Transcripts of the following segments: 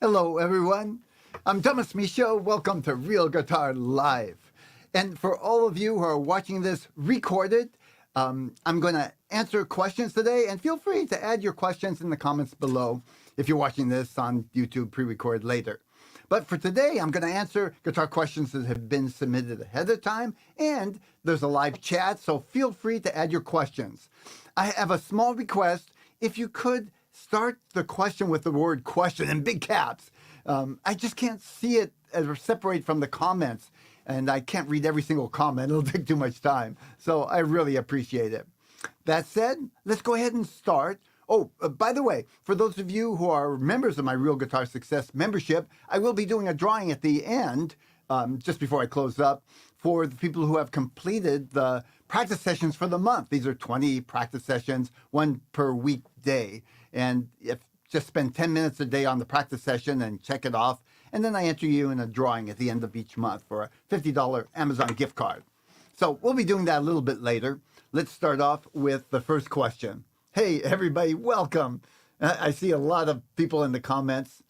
Hello, everyone. I'm Thomas Michaud. Welcome to Real Guitar Live. And for all of you who are watching this recorded, I'm going to answer questions today. And feel free to add your questions in the comments below if you're watching this on YouTube pre-recorded later. But for today, I'm going to answer guitar questions that have been submitted ahead of time. And there's a live chat, so feel free to add your questions. I have a small request. If you could start the question with the word question in big caps. I just can't see it or separate from the comments, and I can't read every single comment. It'll take too much time. So I really appreciate it. That said, let's go ahead and start. Oh, by the way, for those of you who are members of my Real Guitar Success membership, I will be doing a drawing at the end, just before I close up, for the people who have completed the practice sessions for the month. These are 20 practice sessions, one per weekday. And if just spend 10 minutes a day on the practice session and check it off, and then I enter you in a drawing at the end of each month for a $50 Amazon gift card. So we'll be doing that a little bit later. Let's start off with the first question. Hey, everybody, welcome. I see a lot of people in the comments.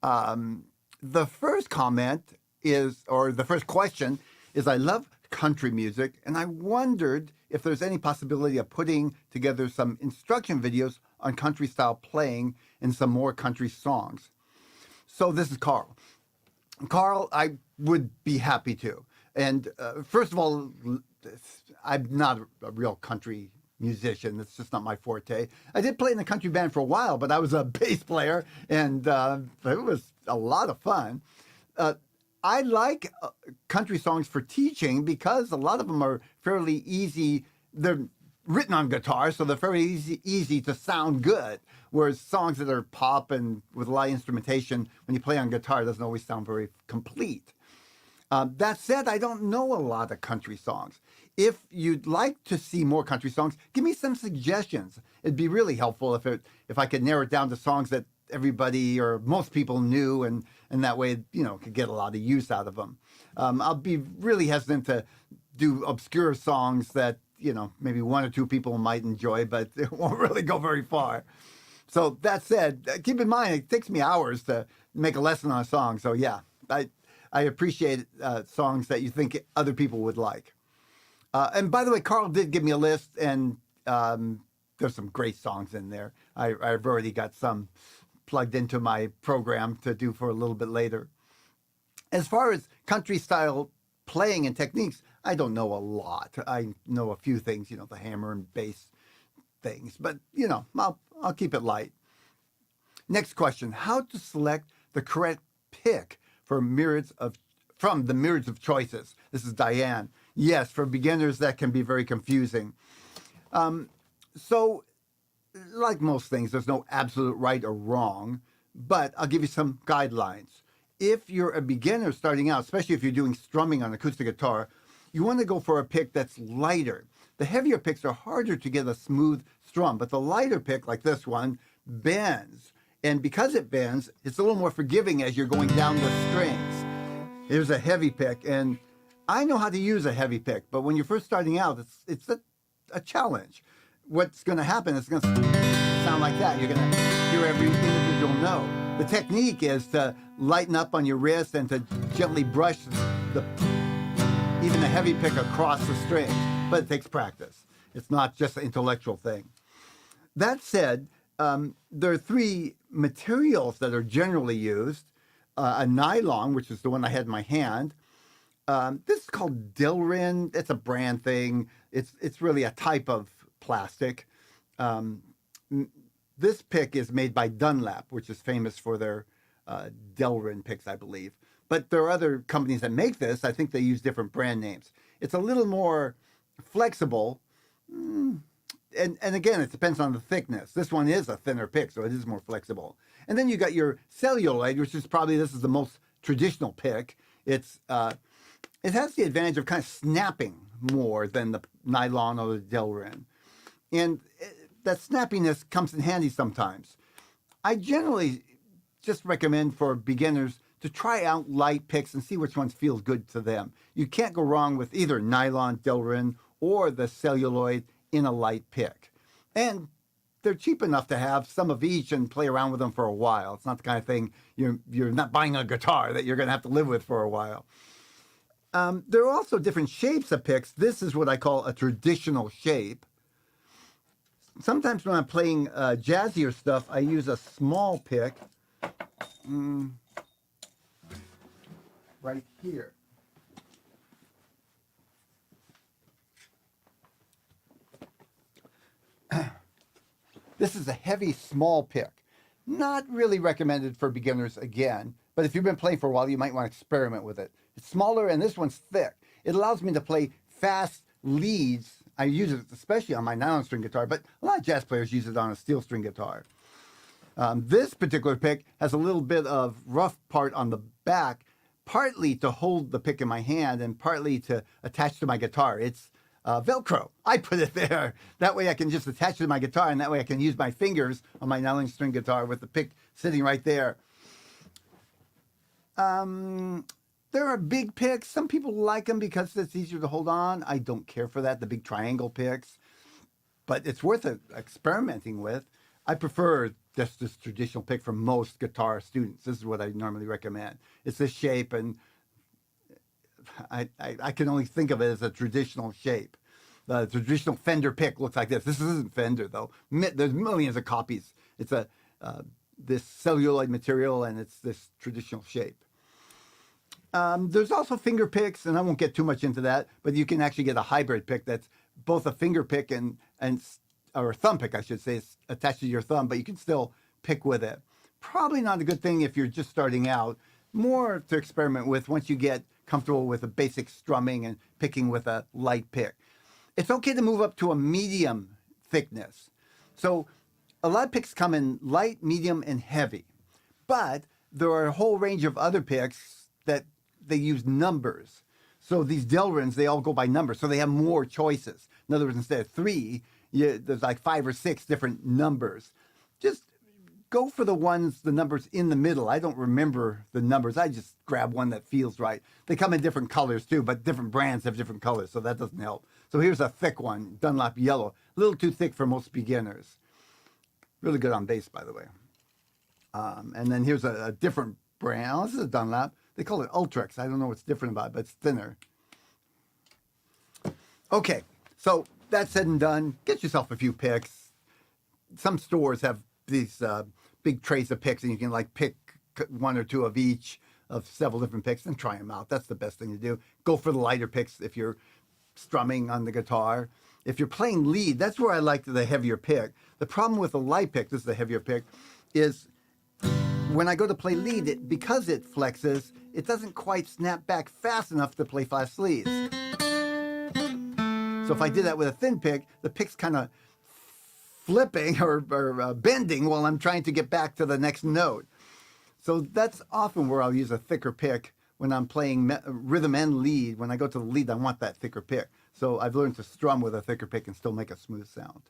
The first comment is, or the first question is, I love country music, and I wondered if there's any possibility of putting together some instruction videos on country style playing and some more country songs. So this is Carl. Carl, I would be happy to. And first of all, I'm not a real country musician. It's just not my forte. I did play in a country band for a while, but I was a bass player, and it was a lot of fun. I like country songs for teaching because a lot of them are fairly easy. They're written on guitar, so they're very easy to sound good. Whereas songs that are pop and with a lot of instrumentation, when you play on guitar, it doesn't always sound very complete. That said, I don't know a lot of country songs. If you'd like to see more country songs, give me some suggestions. It'd be really helpful if I could narrow it down to songs that everybody or most people knew, and that way, could get a lot of use out of them. I'll be really hesitant to do obscure songs that, maybe one or two people might enjoy, but it won't really go very far. So that said, keep in mind, it takes me hours to make a lesson on a song. So yeah, I appreciate songs that you think other people would like. And by the way, Carl did give me a list, and there's some great songs in there. I've already got some plugged into my program to do for a little bit later. As far as country style playing and techniques, I don't know a lot. I know a few things, the hammer and bass things, but I'll keep it light. Next question: how to select the correct pick from the myriads of choices? This is Diane. Yes, for beginners that can be very confusing. So, like most things, there's no absolute right or wrong, but I'll give you some guidelines. If you're a beginner starting out, especially if you're doing strumming on acoustic guitar, you want to go for a pick that's lighter. The heavier picks are harder to get a smooth strum, but the lighter pick, like this one, bends. And because it bends, it's a little more forgiving as you're going down the strings. Here's a heavy pick, and I know how to use a heavy pick, but when you're first starting out, it's a challenge. What's going to happen is it's going to sound like that. You're going to hear every individual note. The technique is to lighten up on your wrist and to gently brush even the heavy pick across the strings, but it takes practice. It's not just an intellectual thing. That said, there are three materials that are generally used. A nylon, which is the one I had in my hand. This is called Delrin. It's a brand thing. It's really a type of plastic. This pick is made by Dunlap, which is famous for their Delrin picks, I believe. But there are other companies that make this. I think they use different brand names. It's a little more flexible. And again, it depends on the thickness. This one is a thinner pick, so it is more flexible. And then you got your celluloid, which is probably, this is the most traditional pick. It has the advantage of kind of snapping more than the nylon or the Delrin. And that snappiness comes in handy sometimes. I generally just recommend for beginners to try out light picks and see which ones feels good to them. You can't go wrong with either nylon, Delrin, or the celluloid in a light pick. And they're cheap enough to have some of each and play around with them for a while. It's not the kind of thing you're not buying a guitar that you're going to have to live with for a while. There are also different shapes of picks. This is what I call a traditional shape. Sometimes when I'm playing jazzier stuff, I use a small pick right here. This is a heavy, small pick. Not really recommended for beginners again, but if you've been playing for a while, you might want to experiment with it. It's smaller and this one's thick. It allows me to play fast leads. I use it especially on my nylon string guitar, but a lot of jazz players use it on a steel string guitar. This particular pick has a little bit of rough part on the back, partly to hold the pick in my hand and partly to attach to my guitar. It's Velcro. I put it there. That way I can just attach it to my guitar, and that way I can use my fingers on my nylon string guitar with the pick sitting right there. There are big picks. Some people like them because it's easier to hold on. I don't care for that, the big triangle picks. But it's worth experimenting with. I prefer just this traditional pick for most guitar students. This is what I normally recommend. It's this shape, and I can only think of it as a traditional shape. The traditional Fender pick looks like this. This isn't Fender, though. There's millions of copies. It's this celluloid material, and it's this traditional shape. There's also finger picks, and I won't get too much into that, but you can actually get a hybrid pick that's both a finger pick or a thumb pick, I should say. It's attached to your thumb, but you can still pick with it. Probably not a good thing if you're just starting out. More to experiment with once you get comfortable with a basic strumming and picking with a light pick. It's okay to move up to a medium thickness. So a lot of picks come in light, medium, and heavy. But there are a whole range of other picks that they use numbers. So these Delrins, they all go by numbers. So they have more choices. In other words, instead of 3, there's like 5 or 6 different numbers. Just go for the numbers in the middle. I don't remember the numbers. I just grab one that feels right. They come in different colors too, but different brands have different colors, so that doesn't help. So here's a thick one, Dunlop yellow. A little too thick for most beginners. Really good on bass, by the way. And then here's a different brand. Oh, this is a Dunlop. They call it Ultrex. I don't know what's different about it, but it's thinner. Okay, so that said and done, get yourself a few picks. Some stores have these big trays of picks, and you can like pick 1 or 2 of each of several different picks and try them out. That's the best thing to do. Go for the lighter picks if you're strumming on the guitar. If you're playing lead, that's where I like the heavier pick. The problem with the light pick, this is the heavier pick, is when I go to play lead, because it flexes, it doesn't quite snap back fast enough to play fast leads. So if I did that with a thin pick, the pick's kind of flipping or bending while I'm trying to get back to the next note. So that's often where I'll use a thicker pick when I'm playing rhythm and lead. When I go to the lead, I want that thicker pick. So I've learned to strum with a thicker pick and still make a smooth sound.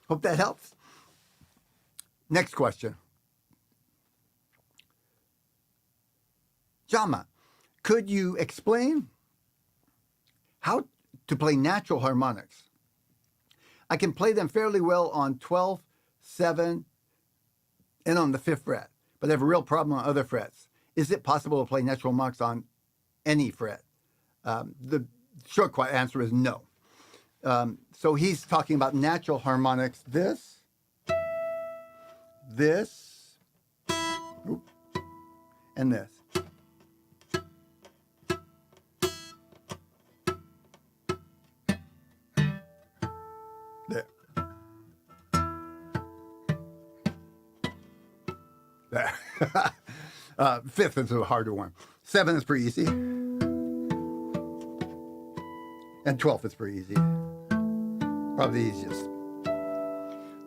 Hope that helps. Next question. Jama, could you explain how to play natural harmonics? I can play them fairly well on 12, 7, and on the 5th fret, but I have a real problem on other frets. Is it possible to play natural harmonics on any fret? The short answer is no. So he's talking about natural harmonics. This, and this. There. There. 5th is a harder one. 7 is pretty easy. And 12th is pretty easy. Probably the easiest.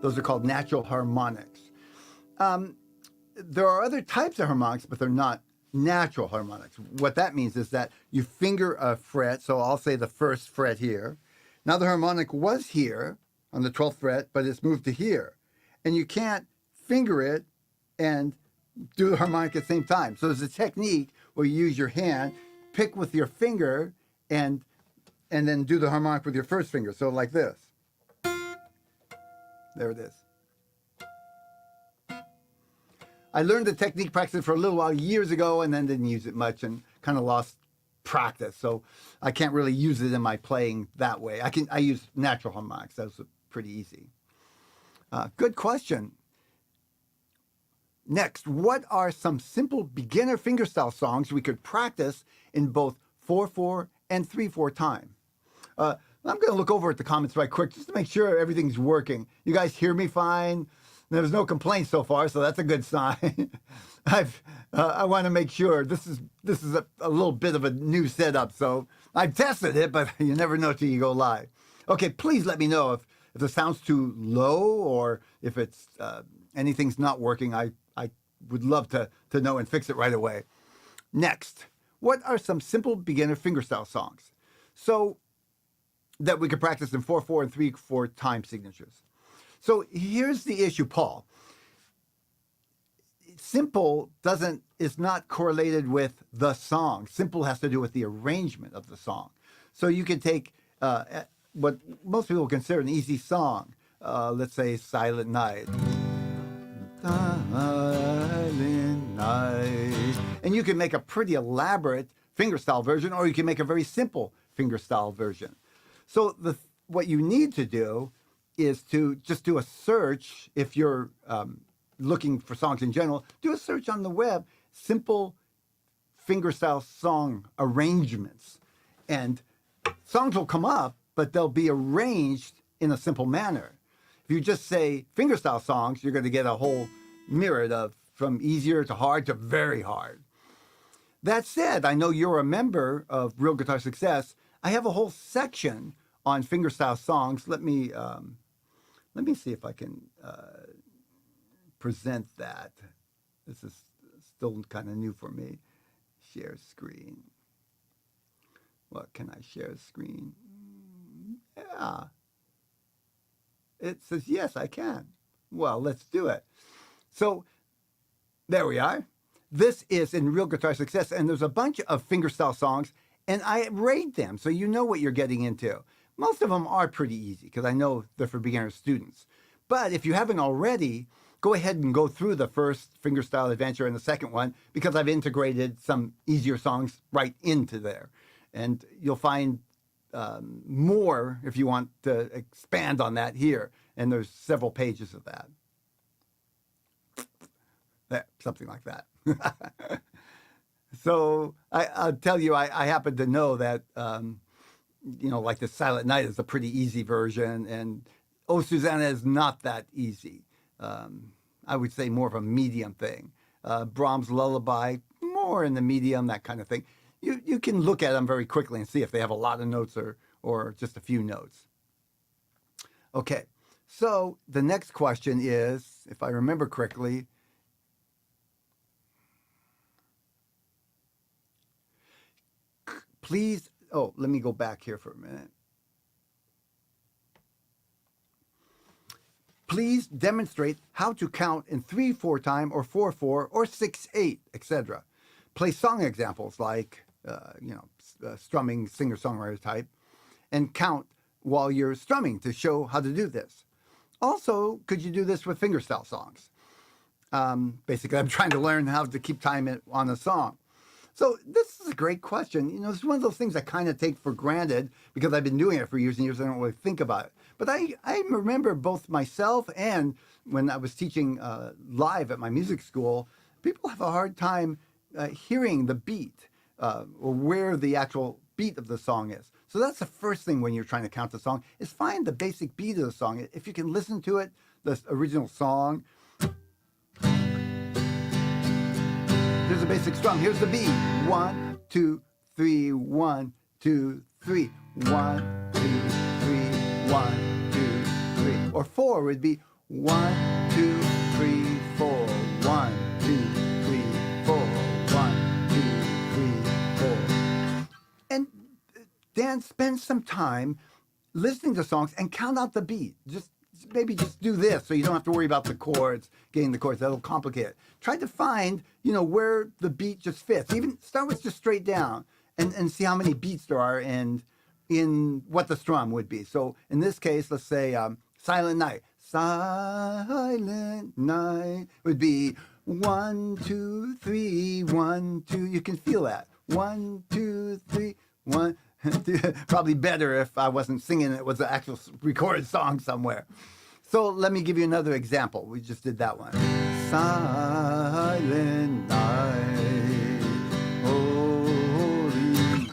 Those are called natural harmonics. There are other types of harmonics, but they're not natural harmonics. What that means is that you finger a fret. So I'll say the 1st fret here. Now the harmonic was here on the 12th fret, but it's moved to here. And you can't finger it and do the harmonic at the same time. So there's a technique where you use your hand, pick with your finger, and then do the harmonic with your 1st finger. So like this. There it is. I learned the technique, practiced for a little while years ago, and then didn't use it much and kind of lost practice. So I can't really use it in my playing that way. I use natural harmonics. That's pretty easy. Good question. Next, what are some simple beginner fingerstyle songs we could practice in both 4/4 and 3/4 time? I'm going to look over at the comments right quick just to make sure everything's working. You guys hear me fine? There's no complaints so far, so that's a good sign. I want to make sure this is a little bit of a new setup, so I've tested it, but you never know till you go live. Okay, please let me know if the sound's too low or if it's anything's not working. I would love to know and fix it right away. Next, what are some simple beginner fingerstyle songs so that we could practice in 4/4 and 3/4 time signatures? So here's the issue, Paul. Simple is not correlated with the song. Simple has to do with the arrangement of the song. So you can take what most people consider an easy song. Let's say Silent Night. Silent Night. And you can make a pretty elaborate fingerstyle version, or you can make a very simple fingerstyle version. So what you need to do is to just do a search. If you're looking for songs in general, do a search on the web, simple fingerstyle song arrangements. And songs will come up, but they'll be arranged in a simple manner. If you just say fingerstyle songs, you're going to get a whole myriad of from easier to hard to very hard. That said, I know you're a member of Real Guitar Success. I have a whole section on fingerstyle songs. Let me see if I can present that. This is still kind of new for me. Share screen. What can I share screen? Yeah. It says, yes, I can. Well, let's do it. So there we are. This is in Real Guitar Success, and there's a bunch of fingerstyle songs, and I rate them so you know what you're getting into. Most of them are pretty easy because I know they're for beginner students. But if you haven't already, go ahead and go through the first fingerstyle adventure and the second one because I've integrated some easier songs right into there. And you'll find more if you want to expand on that here. And there's several pages of that. There, something like that. So I'll tell you, I happen to know that, like the Silent Night is a pretty easy version. And Oh, Susanna is not that easy. I would say more of a medium thing. Brahms' Lullaby, more in the medium, that kind of thing. You can look at them very quickly and see if they have a lot of notes or just a few notes. Okay, so the next question is, if I remember correctly, please, let me go back here for a minute. Please demonstrate how to count in 3/4 time or 4/4 or 6/8, etc. Play song examples like, strumming, singer-songwriter type, and count while you're strumming to show how to do this. Also, could you do this with fingerstyle songs? Basically, I'm trying to learn how to keep time on a song. So this is a great question. It's one of those things I kind of take for granted because I've been doing it for years and years. I don't really think about it. But I remember both myself and when I was teaching live at my music school, people have a hard time hearing the beat or where the actual beat of the song is. So that's the first thing when you're trying to count the song is find the basic beat of the song. If you can listen to it, the original song. Here's the basic strum. Here's the beat. 1, 2, 3, 1, 2, 3. 1, 2, 3, 1, 2, 3. Or 4 would be 1, 2, 3, 4. 1, 2, 3, 4. 1, 2, 3, 4. And then spend some time listening to songs and count out the beat. Maybe just do this so you don't have to worry about the chords, getting the chords. That'll complicate it. Try to find, where the beat just fits. Even start with just straight down and see how many beats there are and in what the strum would be. So in this case, let's say Silent Night. Silent Night would be 1, 2, 3, 1, 2. You can feel that. 1, 2, 3, 1. Probably better if I wasn't singing. It was an actual recorded song somewhere. So let me give you another example. We just did that one. Silent night, holy.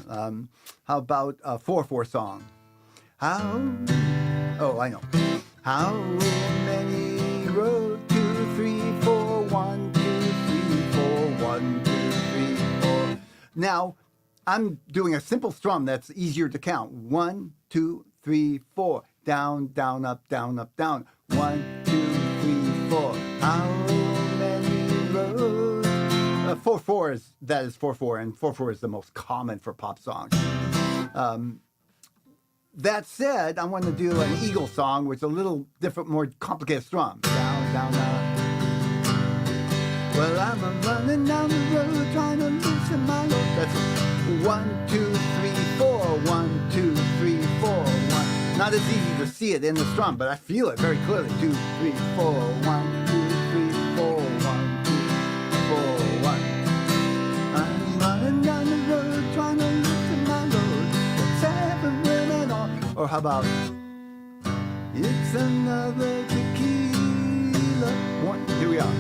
How about a 4/4 song? Oh, I know. How many road? 2, 3, 4, 1, 2, 3, 4, 1, 2, 3, 4. Now, I'm doing a simple strum that's easier to count. 1, 2, 3, 4. Down, down, up, down, up, down. 1, 2, 3, 4. How many roads? 4/4 is 4/4, and 4/4 is the most common for pop songs. That said, I want to do an Eagle song, which is a little different, more complicated strum. Down, down, up. Well, I'm running down the road trying to loosen my load. That's 1, 2, 3, 4. 1, 2, 3, 4. 1. Not as easy to see it in the strum, but I feel it very clearly. 2, 3, 4. 1, 2, 3, 4. 1, 2, 4, 1. I'm running down the road trying to loosen my load. 7 women on. Or how about it's another tequila? Here we are.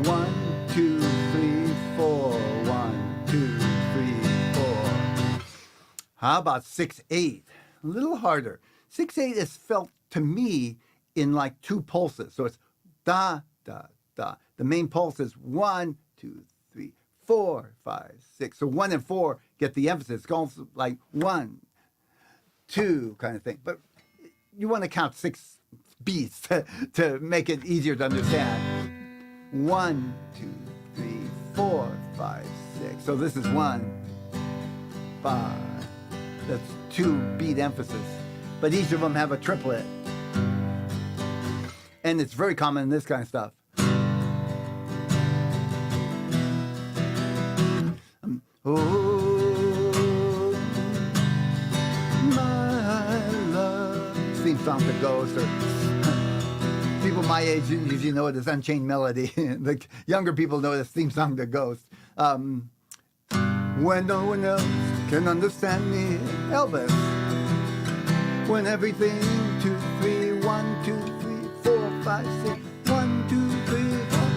1, 2, 3, 4. 1, 2, 3, 4. How about 6/8? A little harder. 6/8 is felt to me in like 2 pulses. So it's da, da, da. The main pulse is 1, 2, 3, 4, 5, 6. So 1 and 4 get the emphasis. It goes like 1, 2 kind of thing. But you want to count 6 beats to make it easier to understand. 1, 2, 3, 4, 5, 6. So this is 1, 5. That's 2 beat emphasis. But each of them have a triplet. And it's very common in this kind of stuff. Oh, my love. Theme song to Ghost. Or people my age usually know it as Unchained Melody. The younger people know it as theme song to Ghost. When no one else can understand me, Elvis. When everything, 2, 3, 1, 2, 3, 4, 5, 6, 1, 2, 3, 4,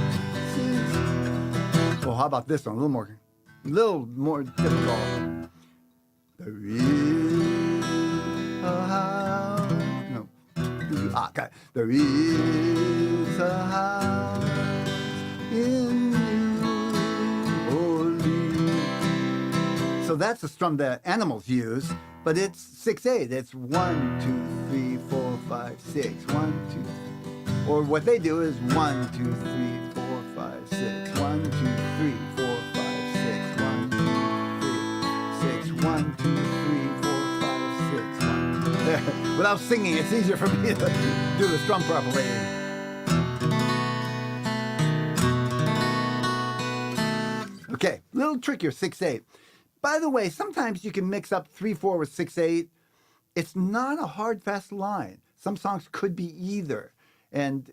6. Well, how about this one? A little more difficult. There is a house. No. Okay. There is a house in New Orleans. So that's a strum that animals use. But it's 6/8. It's 1, 2, 3, 4, 5, 6. 1, 2, 3. Or what they do is 1, 2, 3, 4, 5, 6. 1, 2, 3, 4, 5, 6. 1, 2, 3, 6. 1, 2, 3, 4, 5, 6. 1. Without singing, it's easier for me to do the strum properly. Okay, a little trickier, 6/8. By the way, sometimes you can mix up 3/4 with 6/8. It's not a hard, fast line. Some songs could be either. And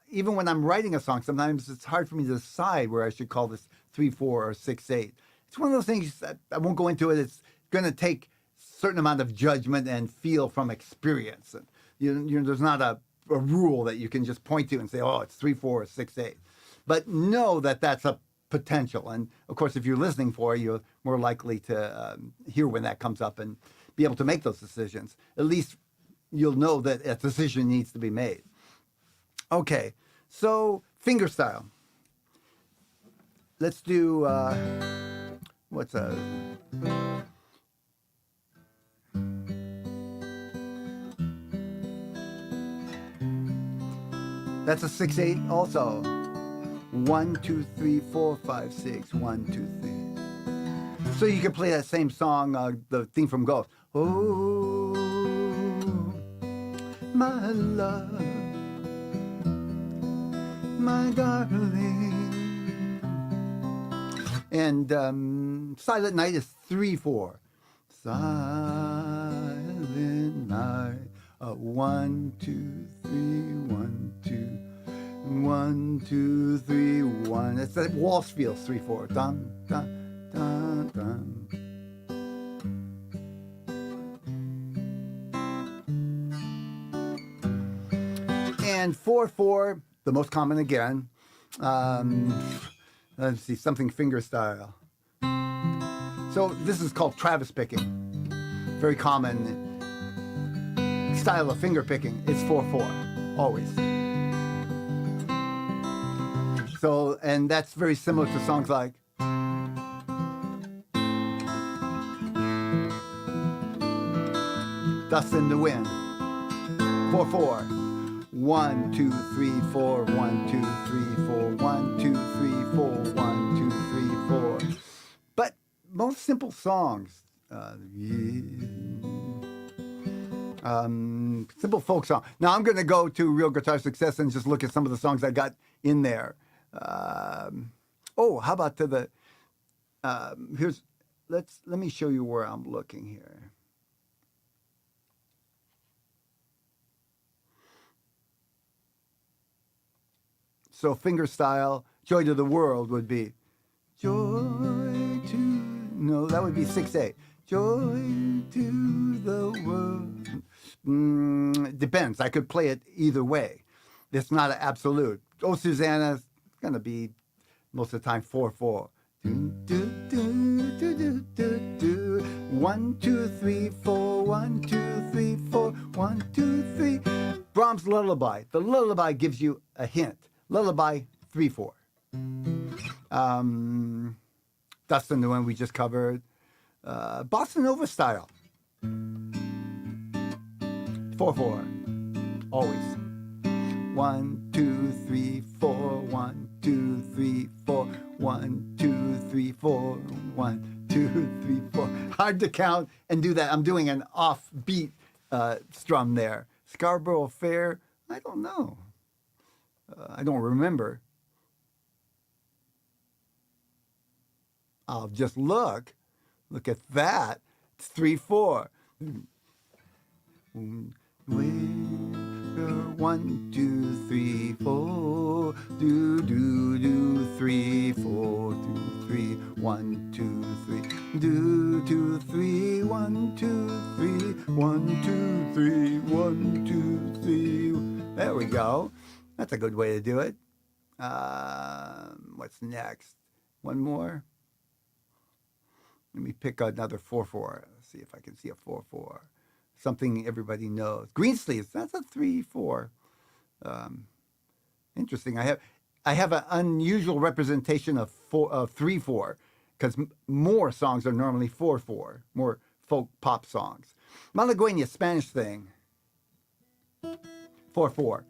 even when I'm writing a song, sometimes it's hard for me to decide where I should call this 3/4 or 6/8. It's one of those things that I won't go into it. It's going to take a certain amount of judgment and feel from experience. And, there's not a rule that you can just point to and say, oh, it's 3/4 or 6/8. But know that that's a potential. And of course, if you're listening for it, you're more likely to hear when that comes up and be able to make those decisions. At least you'll know that a decision needs to be made. Okay, so fingerstyle. Let's do, what's a... That's a 6/8 also. 1, 2, 3, 4, 5, 6. 1, 2, 3. So you can play that same song, the theme from Ghost. Oh, my love, my darling. And Silent Night is 3/4. Silent Night. 1, 2, 3, 1, 2. 1, 2, 3, 1. It's that waltz feel, 3, 4. Dun, dun, dun, dun. And 4, 4, the most common again. Let's see, something fingerstyle. So this is called Travis picking. Very common style of finger picking. It's 4, 4, always. So, and that's very similar to songs like Dust in the Wind. 4, 4. 1, 2, 3, 4, 1, 2, 3, 4, 1, 2, 3, 4, 1, 2, 3, 4. But most simple songs, simple folk song. Now I'm going to go to Real Guitar Success and just look at some of the songs I got in there. How about to the, let me show you where I'm looking here. So fingerstyle, Joy to the World would be Joy to, no, that would be 6/8. Joy to the world. Depends. I could play it either way. It's not an absolute. Oh, Susanna's going to be most of the time 4, 4. 1, 2, 3, 4, 1, 2, 3, 4, 1, 2, 3. Brahms' Lullaby. The lullaby gives you a hint. Lullaby, 3, 4. Dust in the Wind we just covered. Bossa Nova style. 4, 4. Always. 1, 2, 3, 4. 1, 2, 3, 4. 1, 2, 3, 4. 1, 2, 3, 4. Hard to count and do that. I'm doing an offbeat strum there. Scarborough Fair. I don't know. I don't remember. I'll just look. Look at that. It's 3, 4. 1, 2, 3, 4. Do, do, do, 3, 4. 2, 3. 1, 2, 3. Do, 2, 3. 1, 2, 3. 1, 2, 3. 1, 2, 3. There we go. That's a good way to do it. What's next? One more. Let me pick another 4, 4. Let's see if I can see a 4, 4. Something everybody knows. Greensleeves. That's a 3, 4. Interesting. I have an unusual representation of 3, 4, because more songs are normally 4, 4. More folk pop songs. Malagueña, Spanish thing. 4, 4.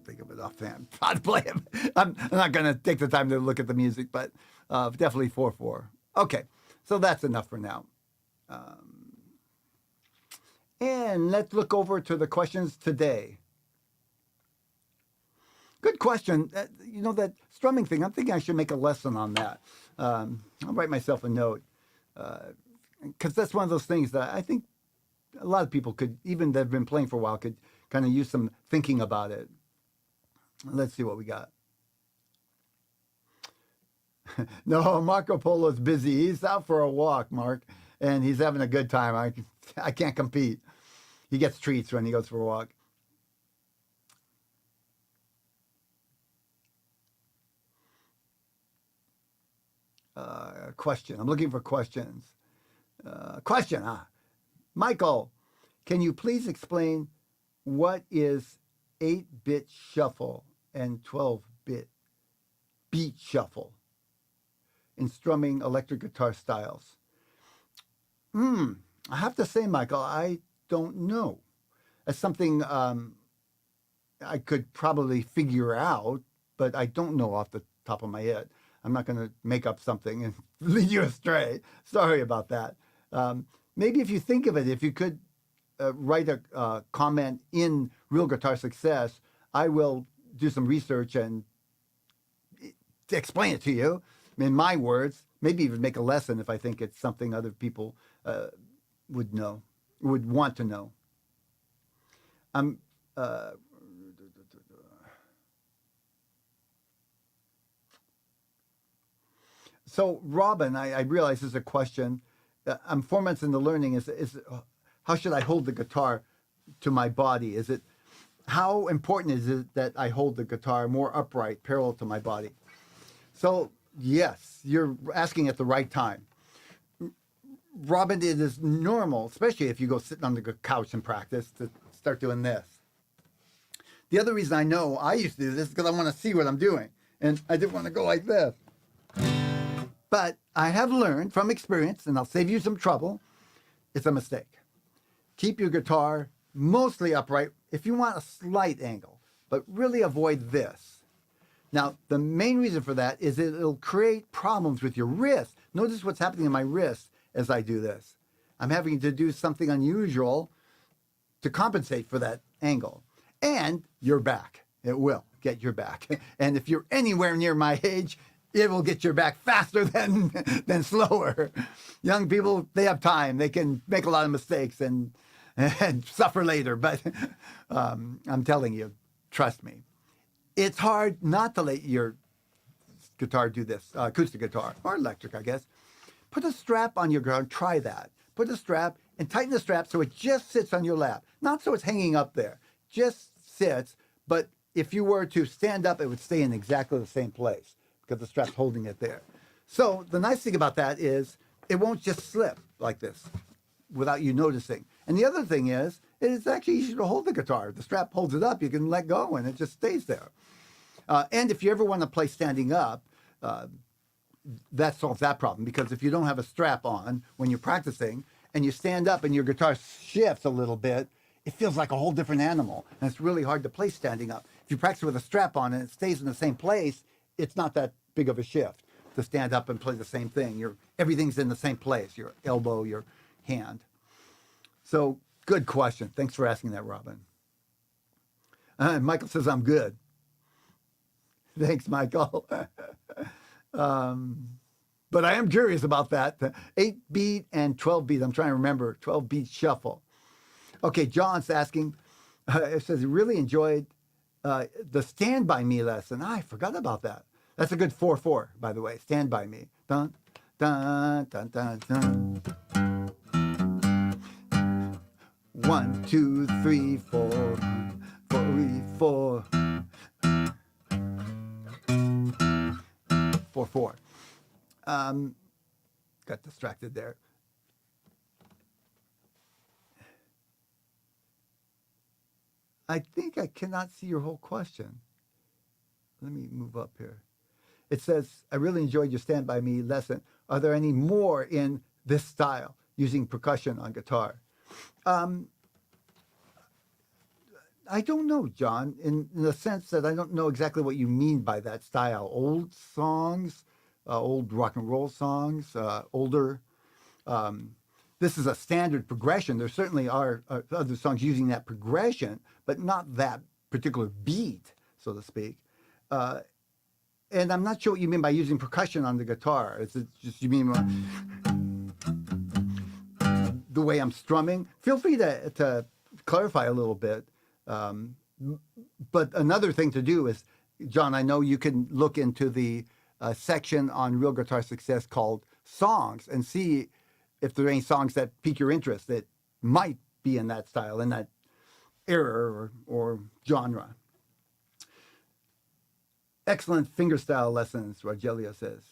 Think of it offhand. I'd play him. I'm not going to take the time to look at the music, but definitely 4, 4. Okay, so that's enough for now. And let's look over to the questions today. Good question. You know, that strumming thing, I'm thinking I should make a lesson on that. I'll write myself a note, because that's one of those things that I think a lot of people could, even that have been playing for a while, could kind of use some thinking about it. Let's see what we got. No, Marco Polo's busy. He's out for a walk, Mark, and he's having a good time. I can't compete. He gets treats when he goes for a walk. Question. I'm looking for questions. Question. Michael, can you please explain what is 8-bit shuffle and 12-bit beat shuffle in strumming electric guitar styles? I have to say, Michael, I don't know. That's something I could probably figure out, but I don't know off the top of my head. I'm not going to make up something and lead you astray. Sorry about that. Maybe if you think of it, if you could write a comment in Real Guitar Success, I will do some research and explain it to you in my words. Maybe even make a lesson if I think it's something other people would know, would want to know. So, Robin, I realize this is a question. I'm 4 months into learning. How should I hold the guitar to my body? How important is it that I hold the guitar more upright, parallel to my body? So, yes, you're asking at the right time. Robin, it is normal, especially if you go sitting on the couch and practice, to start doing this. The other reason I know I used to do this is because I want to see what I'm doing. And I didn't want to go like this. But I have learned from experience, and I'll save you some trouble, it's a mistake. Keep your guitar mostly upright if you want a slight angle, but really avoid this. Now, the main reason for that is it'll create problems with your wrist. Notice what's happening in my wrist as I do this. I'm having to do something unusual to compensate for that angle. And your back. It will get your back. And if you're anywhere near my age, it will get your back faster than slower. Young people, they have time. They can make a lot of mistakes and suffer later. But I'm telling you, trust me. It's hard not to let your guitar do this, acoustic guitar, or electric, I guess. Put a strap on your guitar and try that. Put a strap and tighten the strap so it just sits on your lap. Not so it's hanging up there. Just sits, but if you were to stand up, it would stay in exactly the same place because the strap's holding it there. So the nice thing about that is it won't just slip like this without you noticing. And the other thing is, it's actually easy to hold the guitar. The strap holds it up, you can let go and it just stays there. And if you ever want to play standing up, that solves that problem, because if you don't have a strap on when you're practicing and you stand up and your guitar shifts a little bit, it feels like a whole different animal, and it's really hard to play standing up. If you practice with a strap on and it stays in the same place, it's not that big of a shift to stand up and play the same thing. Everything's in the same place, your elbow, your hand. So, good question. Thanks for asking that, Robin. Michael says, I'm good. Thanks, Michael. But I am curious about that. 8-beat and 12-beat. I'm trying to remember. 12-beat shuffle. Okay, John's asking, it says he really enjoyed the Stand By Me lesson. I forgot about that. That's a good 4/4, by the way. Stand By Me. Dun, dun, dun, dun, dun. 1, 2, 3, 4, 3, 4. 4/4. Got distracted there. I think I cannot see your whole question. Let me move up here. It says, I really enjoyed your Stand By Me lesson. Are there any more in this style using percussion on guitar? I don't know, John, in the sense that I don't know exactly what you mean by that style. Old songs, old rock and roll songs, older. This is a standard progression. There certainly are other songs using that progression, but not that particular beat, so to speak. And I'm not sure what you mean by using percussion on the guitar. Is it just you mean the way I'm strumming? Feel free to clarify a little bit. But another thing to do is, John, I know you can look into the section on Real Guitar Success called Songs and see if there are any songs that pique your interest that might be in that style, in that era or genre. Excellent fingerstyle lessons, Rogelio says.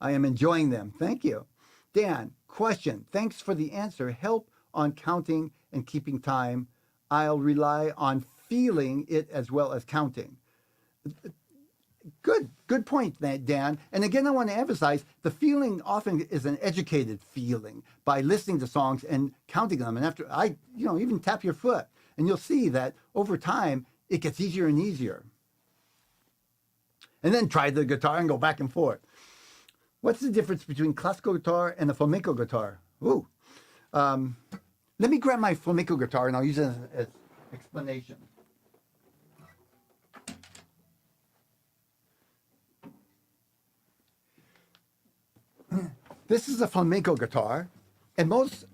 I am enjoying them. Thank you. Dan, question. Thanks for the answer. Help on counting and keeping time. I'll rely on feeling it as well as counting. Good point, Dan. And again, I want to emphasize the feeling often is an educated feeling by listening to songs and counting them. And after even tap your foot, and you'll see that over time it gets easier and easier. And then try the guitar and go back and forth. What's the difference between classical guitar and the flamenco guitar? Ooh. Let me grab my flamenco guitar and I'll use it as explanation. This is a flamenco guitar, and most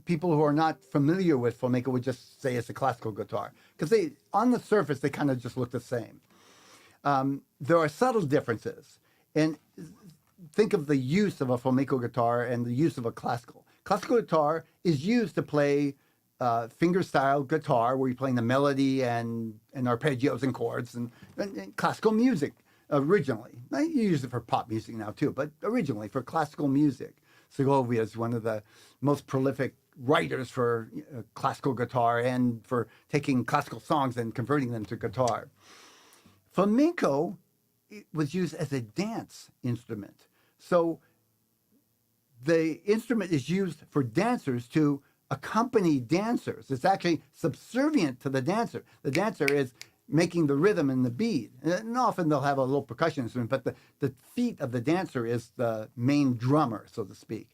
people who are not familiar with flamenco would just say it's a classical guitar because on the surface they kind of just look the same. There are subtle differences, and think of the use of a flamenco guitar and the use of a classical. Classical guitar is used to play fingerstyle guitar, where you're playing the melody and arpeggios and chords and classical music originally. You use it for pop music now too, but originally for classical music. Segovia is one of the most prolific writers for classical guitar and for taking classical songs and converting them to guitar. Flamenco was used as a dance instrument. So the instrument is used for dancers to accompany dancers. It's actually subservient to the dancer. The dancer is making the rhythm and the beat. And often they'll have a little percussion instrument, but the feet of the dancer is the main drummer, so to speak.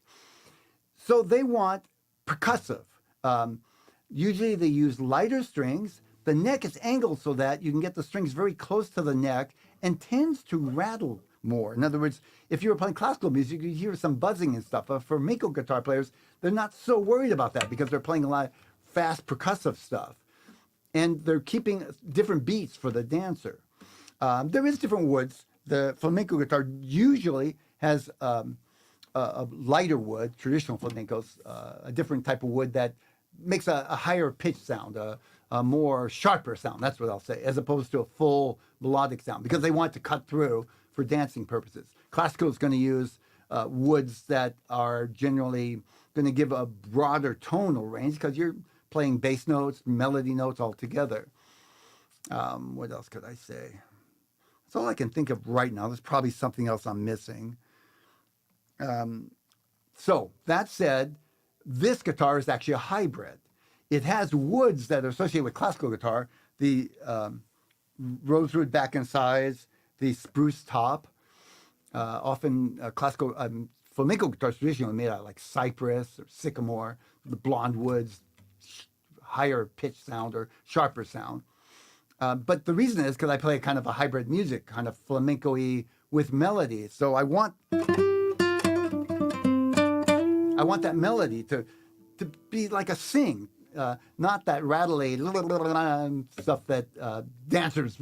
So they want percussive. Usually they use lighter strings. The neck is angled so that you can get the strings very close to the neck and tends to rattle more. In other words, if you were playing classical music, you hear some buzzing and stuff. But for flamenco guitar players, they're not so worried about that because they're playing a lot of fast percussive stuff. And they're keeping different beats for the dancer. There is different woods. The flamenco guitar usually has a lighter wood, traditional flamencos, a different type of wood that makes a higher pitch sound, a more sharper sound, that's what I'll say, as opposed to a full melodic sound, because they want to cut through for dancing purposes. Classical is going to use woods that are generally going to give a broader tonal range because you're playing bass notes, melody notes all together. What else could I say? That's all I can think of right now. There's probably something else I'm missing. So that said, this guitar is actually a hybrid. It has woods that are associated with classical guitar, the rosewood back and sides, the spruce top. Often classical flamenco guitars traditionally made out of like cypress or sycamore, the blonde woods, higher pitch sound or sharper sound. But the reason is because I play kind of a hybrid music, kind of flamenco-y with melody. So I want that melody to be like a sing, not that rattly stuff that dancers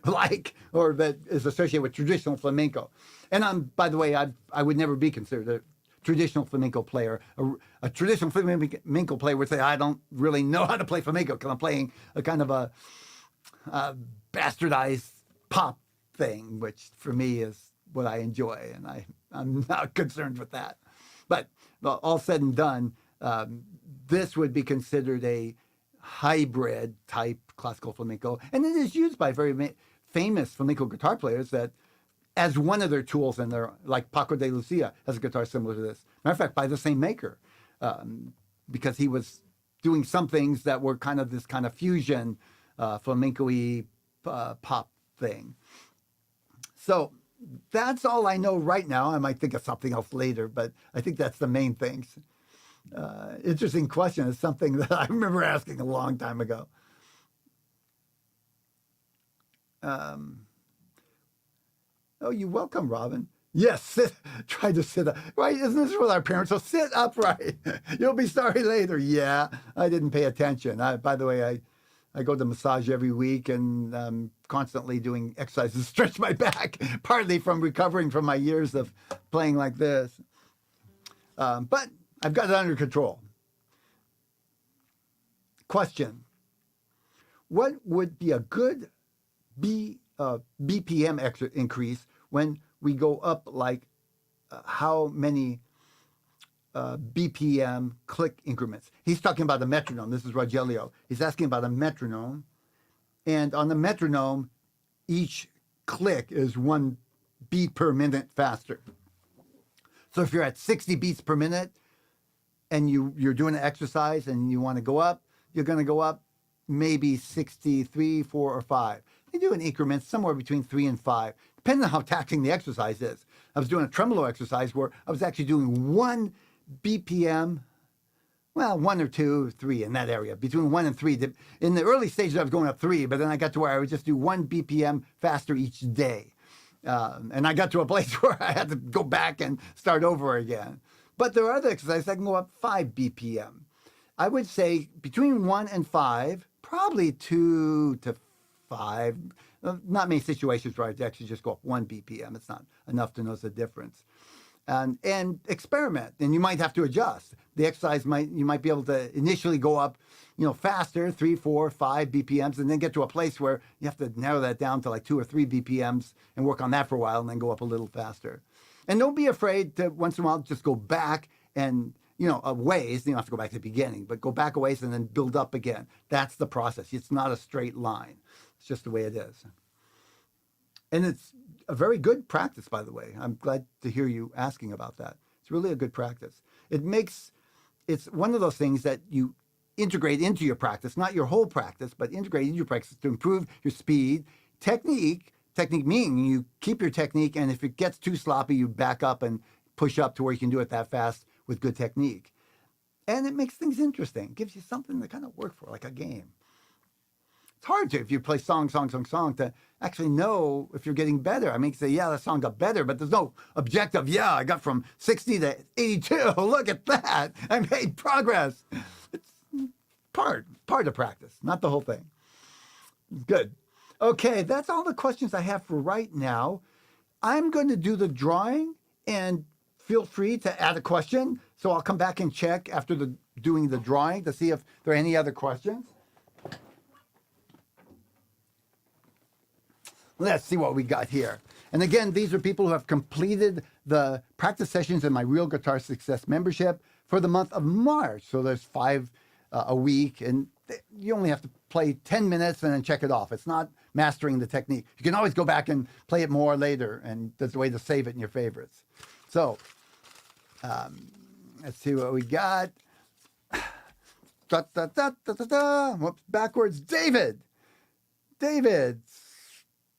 like or that is associated with traditional flamenco. And by the way, I would never be considered a traditional flamenco player. A traditional flamenco player would say, I don't really know how to play flamenco because I'm playing a kind of a bastardized pop thing, which for me is what I enjoy, and I'm not concerned with that. But all said and done, this would be considered a hybrid type classical flamenco, and it is used by very famous flamenco guitar players that as one of their tools in their, like Paco de Lucia has a guitar similar to this. Matter of fact, by the same maker, because he was doing some things that were kind of this kind of fusion flamenco-y pop thing. So that's all I know right now. I might think of something else later, but I think that's the main things. Interesting question. It's something that I remember asking a long time ago. Oh, you're welcome, Robin. Yes, try to sit up. Right, isn't this what our parents? So sit upright. You'll be sorry later. Yeah, I didn't pay attention. By the way, I go to massage every week and I'm constantly doing exercises to stretch my back, partly from recovering from my years of playing like this. But I've got it under control. Question. What would be a good BPM increase when we go up like how many BPM click increments? He's talking about a metronome. This is Rogelio. He's asking about a metronome. And on the metronome, each click is 1 beat per minute faster. So if you're at 60 beats per minute and you're doing an exercise and you want to go up, you're going to go up maybe 63, 4, or 5. They do in increments somewhere between 3 and 5, depending on how taxing the exercise is. I was doing a tremolo exercise where I was actually doing 1 BPM, well, 1 or 2, 3 in that area, between 1 and 3. In the early stages, I was going up 3, but then I got to where I would just do 1 BPM faster each day. And I got to a place where I had to go back and start over again. But there are other exercises that can go up 5 BPM. I would say between 1 and 5, probably 2 to 5. Not many situations where I'd actually just go up 1 BPM. It's not enough to notice the difference. And experiment, and you might have to adjust. The exercise you might be able to initially go up, faster, 3, 4, 5 BPMs, and then get to a place where you have to narrow that down to like 2 or 3 BPMs and work on that for a while, and then go up a little faster. And don't be afraid to once in a while just go back and a ways. You don't have to go back to the beginning, but go back a ways and then build up again. That's the process. It's not a straight line. It's just the way it is. And it's a very good practice, by the way. I'm glad to hear you asking about that. It's really a good practice. It's one of those things that you integrate into your practice, not your whole practice, but integrate into your practice to improve your speed. Technique meaning you keep your technique, and if it gets too sloppy, you back up and push up to where you can do it that fast with good technique. And it makes things interesting. It gives you something to kind of work for, like a game. It's hard if you play song, to actually know if you're getting better. I mean, you can say, yeah, that song got better, but there's no objective, yeah, I got from 60 to 82. Look at that. I made progress. It's part of practice, not the whole thing. Good. Okay, that's all the questions I have for right now. I'm going to do the drawing, and feel free to add a question. So I'll come back and check after doing the drawing to see if there are any other questions. Let's see what we got here. And again, these are people who have completed the practice sessions in my Real Guitar Success membership for the month of March. So there's 5 a week, and you only have to play 10 minutes and then check it off. It's not mastering the technique. You can always go back and play it more later, and there's a way to save it in your favorites. So let's see what we got. Whoops, backwards. David.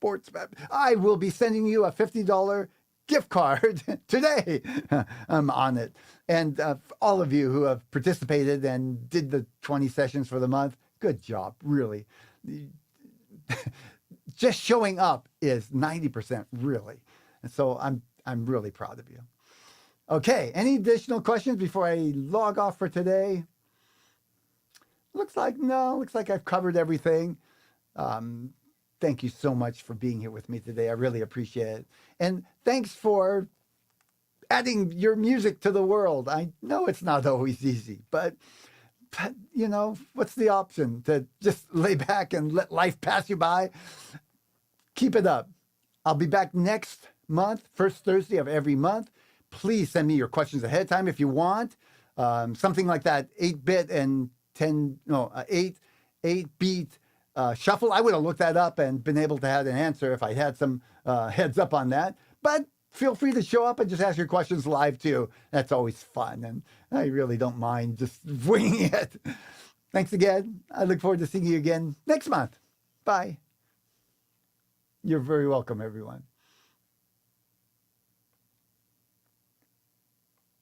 Sportsman. I will be sending you a $50 gift card today. I'm on it. And all of you who have participated and did the 20 sessions for the month, good job, really. Just showing up is 90%, really. And so I'm really proud of you. Okay, any additional questions before I log off for today? Looks like I've covered everything. Thank you so much for being here with me today. I really appreciate it. And thanks for adding your music to the world. I know it's not always easy, but what's the option? To just lay back and let life pass you by? Keep it up. I'll be back next month, first Thursday of every month. Please send me your questions ahead of time if you want. Something like that 8-bit and 8-beat shuffle. I would have looked that up and been able to have an answer if I had some heads up on that. But feel free to show up and just ask your questions live too. That's always fun, and I really don't mind just winging it. Thanks again. I look forward to seeing you again next month. Bye. You're very welcome, everyone.